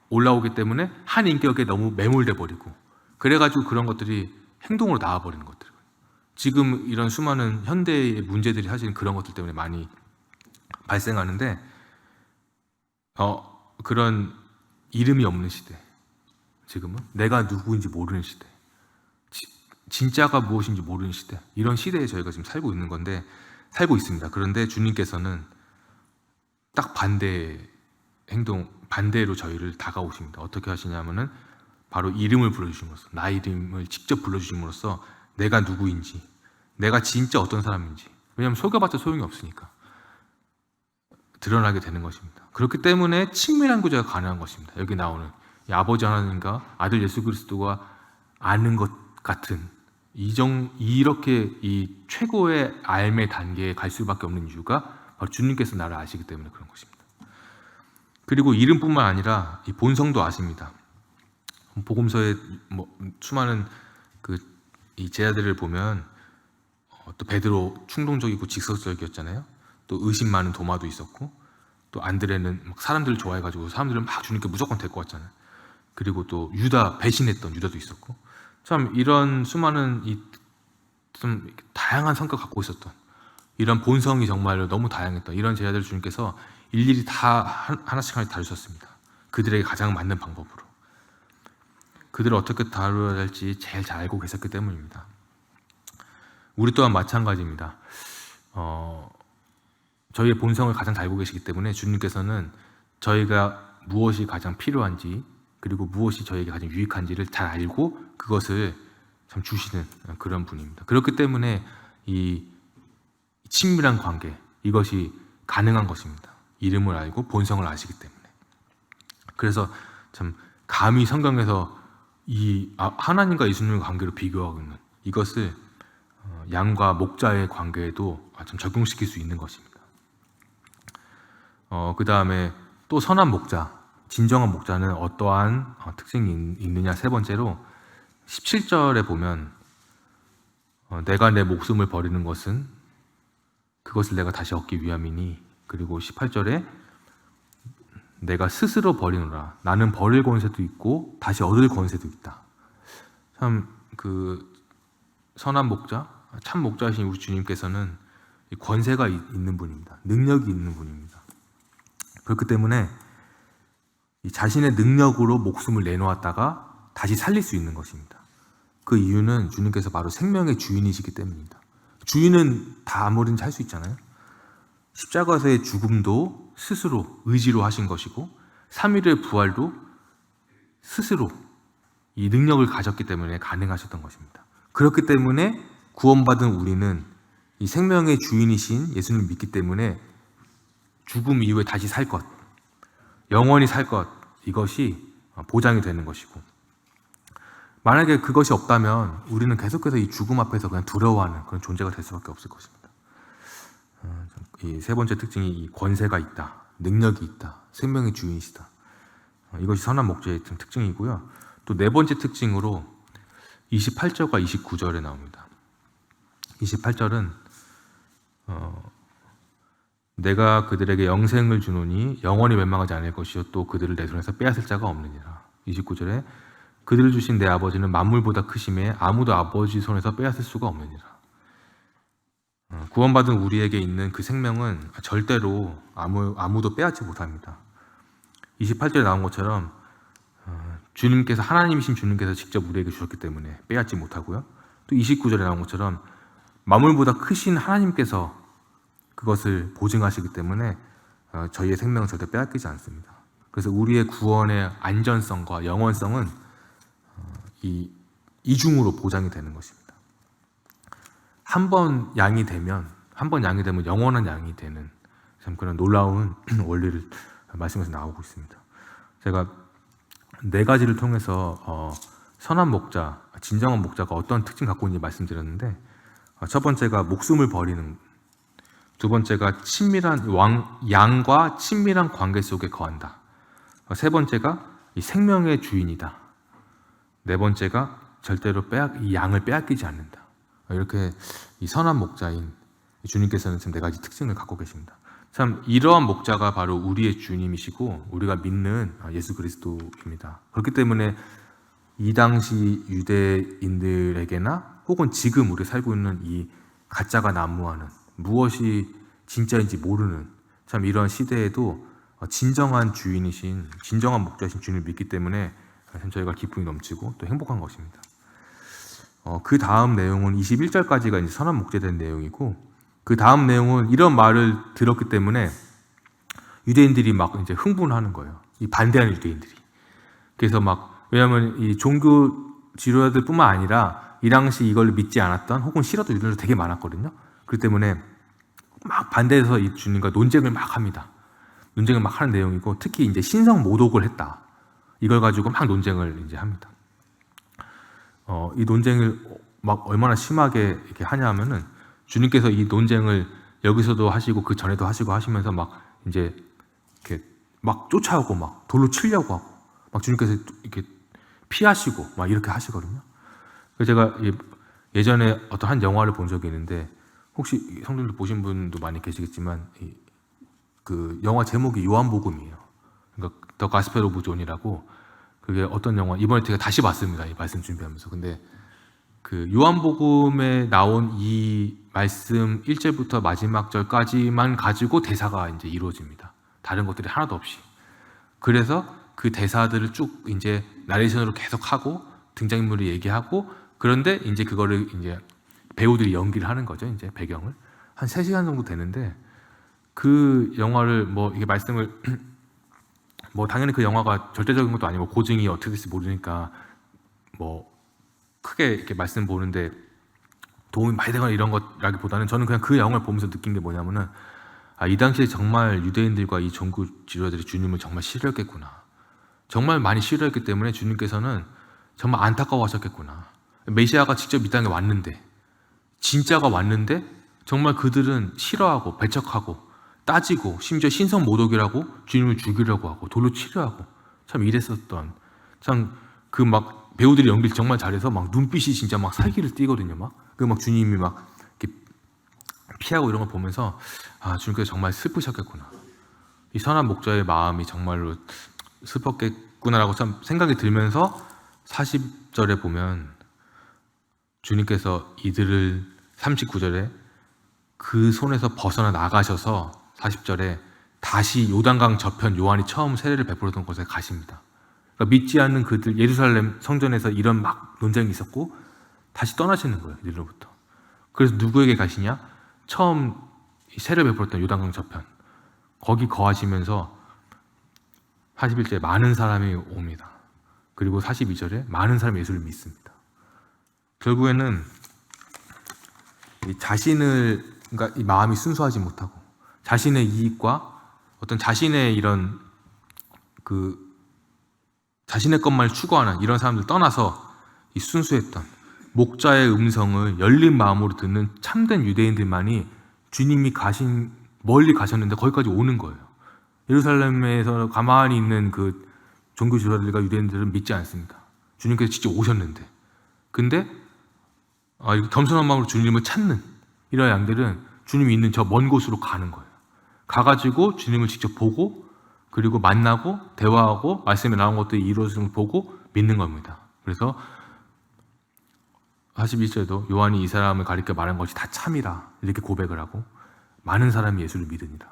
올라오기 때문에 한 인격에 너무 매몰돼 버리고, 그래가지고 그런 것들이 행동으로 나와버리는 것들. 지금 이런 수많은 현대의 문제들이 사실 그런 것들 때문에 많이 발생하는데, 그런 이름이 없는 시대, 지금은 내가 누구인지 모르는 시대, 진짜가 무엇인지 모르는 시대, 이런 시대에 저희가 지금 살고 있습니다. 그런데 주님께서는 딱 반대의 반대로 저희를 다가오십니다. 어떻게 하시냐면은 바로 이름을 불러주심으로써, 나의 이름을 직접 불러주심으로써 내가 누구인지, 내가 진짜 어떤 사람인지, 왜냐하면 속여봤자 소용이 없으니까 드러나게 되는 것입니다. 그렇기 때문에 친밀한 구제가 가능한 것입니다. 여기 나오는 이 아버지 하나님과 아들 예수 그리스도가 아는 것 같은 이렇게 이 최고의 삶의 단계에 갈 수밖에 없는 이유가 바로 주님께서 나를 아시기 때문에 그런 것입니다. 그리고 이름뿐만 아니라 이 본성도 아십니다. 복음서에 수많은 이 제자들을 보면 또 베드로 충동적이고 직설적이었잖아요. 또 의심 많은 도마도 있었고, 또 안드레는 막 사람들을 좋아해가지고 사람들은 막 주님께 무조건 데리고 왔잖아요. 그리고 또 유다, 배신했던 유다도 있었고, 참 이런 수많은 좀 다양한 성격 갖고 있었던, 이런 본성이 정말로 너무 다양했던 이런 제자들 주님께서 일일이 다 하나씩 다루셨습니다. 그들에게 가장 맞는 방법으로. 그들을 어떻게 다루어야 할지 제일 잘 알고 계셨기 때문입니다. 우리 또한 마찬가지입니다. 저희의 본성을 가장 잘 알고 계시기 때문에 주님께서는 저희가 무엇이 가장 필요한지, 그리고 무엇이 저에게 가장 유익한지를 잘 알고 그것을 참 주시는 그런 분입니다. 그렇기 때문에 이 친밀한 관계, 이것이 가능한 것입니다. 이름을 알고 본성을 아시기 때문에. 그래서 참 감히 성경에서 이 하나님과 예수님의 관계로 비교하고 있는 이것을 양과 목자의 관계에도 좀 적용시킬 수 있는 것입니다. 그 다음에 또 선한 목자, 진정한 목자는 어떠한 특징이 있느냐. 세 번째로 17절에 보면 내가 내 목숨을 버리는 것은 그것을 내가 다시 얻기 위함이니, 그리고 18절에 내가 스스로 버리노라. 나는 버릴 권세도 있고 다시 얻을 권세도 있다. 참 선한 목자, 참 목자이신 우리 주님께서는 권세가 있는 분입니다. 능력이 있는 분입니다. 그렇기 때문에 자신의 능력으로 목숨을 내놓았다가 다시 살릴 수 있는 것입니다. 그 이유는 주님께서 바로 생명의 주인이시기 때문입니다. 주인은 다 뭐든지 할 수 있잖아요. 십자가에서의 죽음도 스스로 의지로 하신 것이고, 3일의 부활도 스스로 이 능력을 가졌기 때문에 가능하셨던 것입니다. 그렇기 때문에 구원받은 우리는 이 생명의 주인이신 예수님을 믿기 때문에 죽음 이후에 다시 살 것, 영원히 살 것, 이것이 보장이 되는 것이고, 만약에 그것이 없다면 우리는 계속해서 이 죽음 앞에서 그냥 두려워하는 그런 존재가 될 수밖에 없을 것입니다. 이 세 번째 특징이 이 권세가 있다, 능력이 있다, 생명의 주인이시다. 이것이 선한 목자의 특징이고요. 또 네 번째 특징으로 28절과 29절에 나옵니다. 28절은 내가 그들에게 영생을 주노니 영원히 멸망하지 않을 것이요 또 그들을 내 손에서 빼앗을 자가 없느니라. 29절에 그들을 주신 내 아버지는 만물보다 크심에 아무도 아버지 손에서 빼앗을 수가 없느니라. 구원받은 우리에게 있는 그 생명은 절대로 아무도 빼앗지 못합니다. 28절에 나온 것처럼 주님께서, 하나님이신 주님께서 직접 우리에게 주셨기 때문에 빼앗지 못하고요. 또 29절에 나온 것처럼 만물보다 크신 하나님께서 그것을 보증하시기 때문에 저희의 생명은 절대 빼앗기지 않습니다. 그래서 우리의 구원의 안전성과 영원성은 이중으로 보장이 되는 것입니다. 한 번 양이 되면 영원한 양이 되는 참 그런 놀라운 원리를 말씀에서 나오고 있습니다. 제가 네 가지를 통해서 선한 목자, 진정한 목자가 어떤 특징 갖고 있는지 말씀드렸는데, 첫 번째가 목숨을 버리는, 두 번째가 양과 친밀한 관계 속에 거한다, 세 번째가 이 생명의 주인이다, 네 번째가 절대로 이 양을 빼앗기지 않는다. 이렇게 이 선한 목자인 주님께서는 지금 네 가지 특징을 갖고 계십니다. 참 이러한 목자가 바로 우리의 주님이시고 우리가 믿는 예수 그리스도입니다. 그렇기 때문에 이 당시 유대인들에게나 혹은 지금 우리 살고 있는 이 가짜가 난무하는, 무엇이 진짜인지 모르는 참 이런 시대에도 진정한 주인이신, 진정한 목자이신 주님을 믿기 때문에 저희가 기쁨이 넘치고 또 행복한 것입니다. 그 다음 내용은 21절까지가 이제 선한 목자에 대한 내용이고, 그 다음 내용은 이런 말을 들었기 때문에 유대인들이 막 이제 흥분하는 거예요. 이 반대하는 유대인들이. 그래서 막 왜냐하면 이 종교 지도자들뿐만 아니라 이 당시 이걸 믿지 않았던 혹은 싫었던 유대인들 되게 많았거든요. 그렇기 때문에 막 반대해서 이 주님과 논쟁을 막 합니다. 논쟁을 막 하는 내용이고 특히 이제 신성 모독을 했다. 이걸 가지고 막 논쟁을 이제 합니다. 이 논쟁을 막 얼마나 심하게 이렇게 하냐면은 주님께서 이 논쟁을 여기서도 하시고 그 전에도 하시고 하시면서 막 이제 이렇게 막 쫓아오고 막 돌로 치려고 하고 막 주님께서 이렇게 피하시고 막 이렇게 하시거든요. 그래서 제가 예전에 어떤 한 영화를 본 적이 있는데 혹시 성도님들 보신 분도 많이 계시겠지만 그 영화 제목이 요한복음이에요. 그러니까 더 가스펠 오브 존이라고 그게 어떤 영화 이번에 제가 다시 봤습니다. 이 말씀 준비하면서. 근데 그 요한복음에 나온 이 말씀 1절부터 마지막 절까지만 가지고 대사가 이제 이루어집니다. 다른 것들이 하나도 없이. 그래서 그 대사들을 쭉 이제 나레이션으로 계속 하고 등장인물을 얘기하고 그런데 이제 그거를 이제 배우들이 연기를 하는 거죠. 이제 배경을 한 3시간 정도 되는데 그 영화를 뭐 이게 말씀을 뭐 당연히 그 영화가 절대적인 것도 아니고 고증이 어떻게 될지 모르니까 뭐 크게 이렇게 말씀 보는데 도움이 많이 되거나 이런 것라기보다는 저는 그냥 그 영화를 보면서 느낀 게 뭐냐면은 이 당시에 정말 유대인들과 이 종교 지도자들이 주님을 정말 싫어했겠구나. 정말 많이 싫어했기 때문에 주님께서는 정말 안타까워하셨겠구나. 메시아가 직접 이 땅에 왔는데 진짜가 왔는데 정말 그들은 싫어하고 배척하고 따지고 심지어 신성 모독이라고 주님을 죽이려고 하고 돌로 치려 하고 참 이랬었던 참 그 막 배우들이 연기를 정말 잘해서 막 눈빛이 진짜 막 살기를 띠거든요. 막 그 막 주님이 막 이렇게 피하고 이런 걸 보면서 주님께서 정말 슬프셨겠구나. 이 선한 목자의 마음이 정말로 슬펐겠구나라고 참 생각이 들면서 40절에 보면 주님께서 이들을 39절에 그 손에서 벗어나 나가셔서 40절에 다시 요단강 저편 요한이 처음 세례를 베풀었던 곳에 가십니다. 그러니까 믿지 않는 그들 예루살렘 성전에서 이런 막 논쟁이 있었고 다시 떠나시는 거예요. 이들로부터. 그래서 누구에게 가시냐? 처음 세례를 베풀었던 요단강 저편 거기 거하시면서 41절에 많은 사람이 옵니다. 그리고 42절에 많은 사람이 예수를 믿습니다. 결국에는 그러니까 이 마음이 순수하지 못하고 자신의 이익과 어떤 자신의 이런 자신의 것만 추구하는 이런 사람들 떠나서 이 순수했던 목자의 음성을 열린 마음으로 듣는 참된 유대인들만이 주님이 멀리 가셨는데 거기까지 오는 거예요. 예루살렘에서 가만히 있는 그 종교 지도자들과 유대인들은 믿지 않습니다. 주님께서 직접 오셨는데. 근데 겸손한 마음으로 주님을 찾는 이런 양들은 주님이 있는 저 먼 곳으로 가는 거예요. 가가지고 주님을 직접 보고 그리고 만나고 대화하고 말씀에 나온 것들이 이루어지는 걸 보고 믿는 겁니다. 그래서 41절에도 요한이 이 사람을 가리켜 말한 것이 다 참이라 이렇게 고백을 하고 많은 사람이 예수를 믿으니라.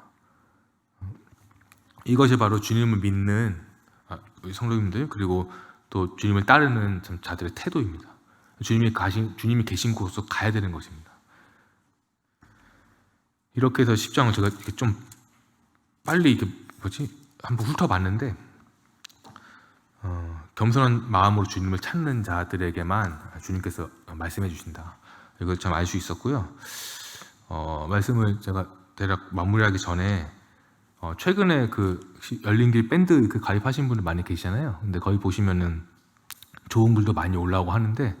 이것이 바로 주님을 믿는 성도님들 그리고 또 주님을 따르는 자들의 태도입니다. 주님이 계신 곳으로 가야 되는 것입니다. 이렇게 해서 10장을 제가 이렇게 좀 빨리 한번 훑어봤는데 겸손한 마음으로 주님을 찾는 자들에게만 주님께서 말씀해 주신다. 이걸 참 알 수 있었고요. 말씀을 제가 대략 마무리하기 전에 최근에 그 열린길 밴드 가입하신 분들 많이 계시잖아요. 근데 거기 보시면은 좋은 글도 많이 올라오고 하는데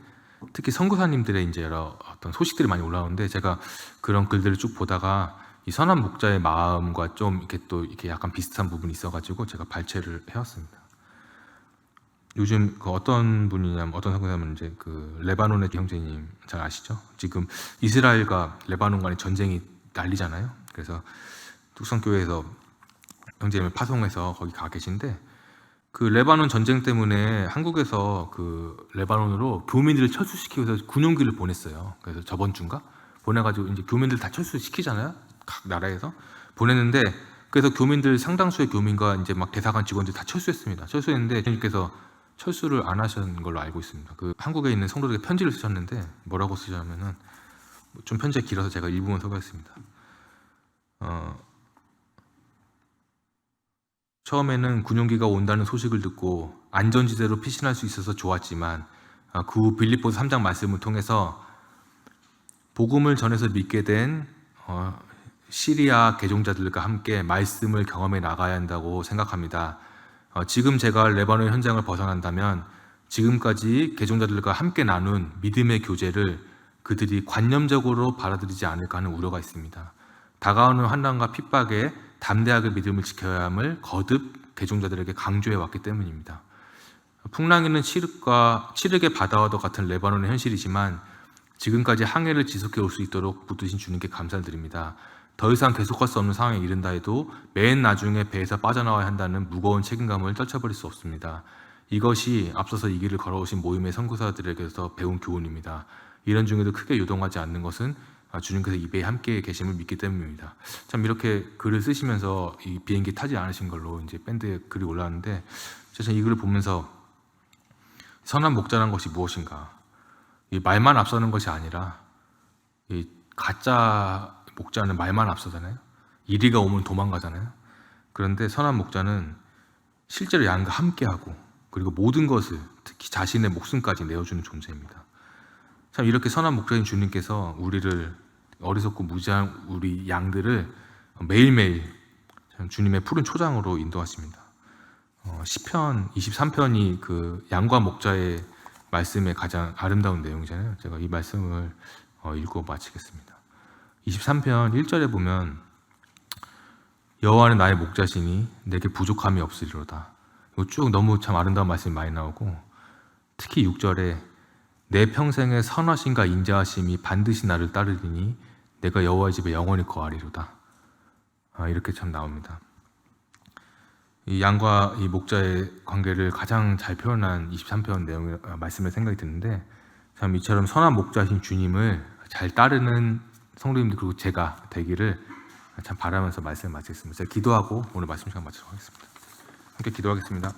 특히 선교사님들의 이제 여러 어떤 소식들이 많이 올라오는데 제가 그런 글들을 쭉 보다가 이 선한 목자의 마음과 좀 이렇게 또 이렇게 약간 비슷한 부분이 있어가지고 제가 발췌를 해왔습니다. 요즘 어떤 분이냐면 어떤 선교사님은 이제 그 레바논의 형제님 잘 아시죠? 지금 이스라엘과 레바논 간의 전쟁이 난리잖아요. 그래서 뚝성교회에서 형제님을 파송해서 거기 가 계신데 그 레바논 전쟁 때문에 한국에서 그 레바논으로 교민들을 철수시키기 위해서 군용기를 보냈어요. 그래서 저번 주인가 보내가지고 이제 교민들 다 철수시키잖아요. 각 나라에서 보냈는데 그래서 교민들 상당수의 교민과 이제 막 대사관 직원들 다 철수했습니다. 철수했는데 주님께서 철수를 안 하신 걸로 알고 있습니다. 그 한국에 있는 성도들에게 편지를 쓰셨는데 뭐라고 쓰셨냐면은 좀 편지가 길어서 제가 일부분 소개했습니다. 처음에는 군용기가 온다는 소식을 듣고 안전지대로 피신할 수 있어서 좋았지만 그 후 빌립보서 3장 말씀을 통해서 복음을 전해서 믿게 된 시리아 개종자들과 함께 말씀을 경험해 나가야 한다고 생각합니다. 지금 제가 레바논 현장을 벗어난다면 지금까지 개종자들과 함께 나눈 믿음의 교제를 그들이 관념적으로 받아들이지 않을까 하는 우려가 있습니다. 다가오는 환난과 핍박에 담대하게 믿음을 지켜야 함을 거듭 개종자들에게 강조해 왔기 때문입니다. 풍랑에는 칠흑의 바다와도 같은 레바논의 현실이지만 지금까지 항해를 지속해 올 수 있도록 붙드신 주님께 감사드립니다. 더 이상 계속할 수 없는 상황에 이른다 해도 맨 나중에 배에서 빠져나와야 한다는 무거운 책임감을 떨쳐버릴 수 없습니다. 이것이 앞서서 이 길을 걸어오신 모임의 선교사들에게서 배운 교훈입니다. 이런 중에도 크게 요동하지 않는 것은 주님께서 이 배에 함께 계심을 믿기 때문입니다. 참 이렇게 글을 쓰시면서 이 비행기 타지 않으신 걸로 이제 밴드에 글이 올라왔는데, 저는 이 글을 보면서 선한 목자란 것이 무엇인가? 이 말만 앞서는 것이 아니라 이 가짜 목자는 말만 앞서잖아요. 이리가 오면 도망가잖아요. 그런데 선한 목자는 실제로 양과 함께하고 그리고 모든 것을 특히 자신의 목숨까지 내어주는 존재입니다. 참 이렇게 선한 목자인 주님께서 우리를 어리석고 무지한 우리 양들을 매일매일 참 주님의 푸른 초장으로 인도하십니다. 시편 23편이 그 양과 목자의 말씀의 가장 아름다운 내용이잖아요. 제가 이 말씀을 읽고 마치겠습니다. 23편 1절에 보면 여호와는 나의 목자시니 내게 부족함이 없으리로다. 이거 쭉 너무 참 아름다운 말씀이 많이 나오고, 특히 6절에 내 평생의 선하심과 인자하심이 반드시 나를 따르리니 내가 여호와의 집에 영원히 거하리로다. 이렇게 참 나옵니다. 이 양과 이 목자의 관계를 가장 잘 표현한 23편 내용의 말씀을 생각이 드는데, 참 이처럼 선한 목자신 주님을 잘 따르는 성도님들 그리고 제가 되기를 참 바라면서 말씀을 마치겠습니다. 제가 기도하고 오늘 말씀 시간 마치도록 하겠습니다. 함께 기도하겠습니다.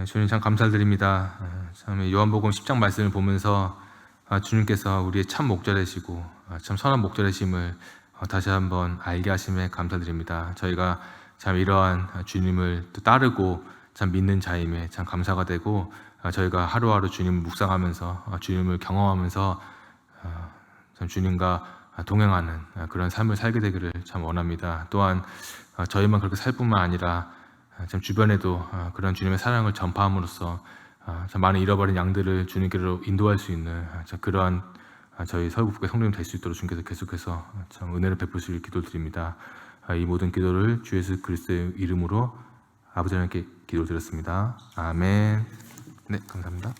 주님 참 감사드립니다. 참 요한복음 10장 말씀을 보면서 주님께서 우리의 참 목자 되시고 참 선한 목자 되심을 다시 한번 알게 하심에 감사드립니다. 저희가 참 이러한 주님을 또 따르고 참 믿는 자임에 참 감사가 되고, 저희가 하루하루 주님을 묵상하면서 주님을 경험하면서 참 주님과 동행하는 그런 삶을 살게 되기를 참 원합니다. 또한 저희만 그렇게 살 뿐만 아니라 참 주변에도 그런 주님의 사랑을 전파함으로써 참 많은 잃어버린 양들을 주님께로 인도할 수 있는 그러한 저희 서울국회 성도님 될 수 있도록 주님께서 계속해서 참 은혜를 베푸실 기도드립니다. 이 모든 기도를 주 예수 그리스도의 이름으로 아버지 하나님께 기도드렸습니다. 아멘. 네, 감사합니다.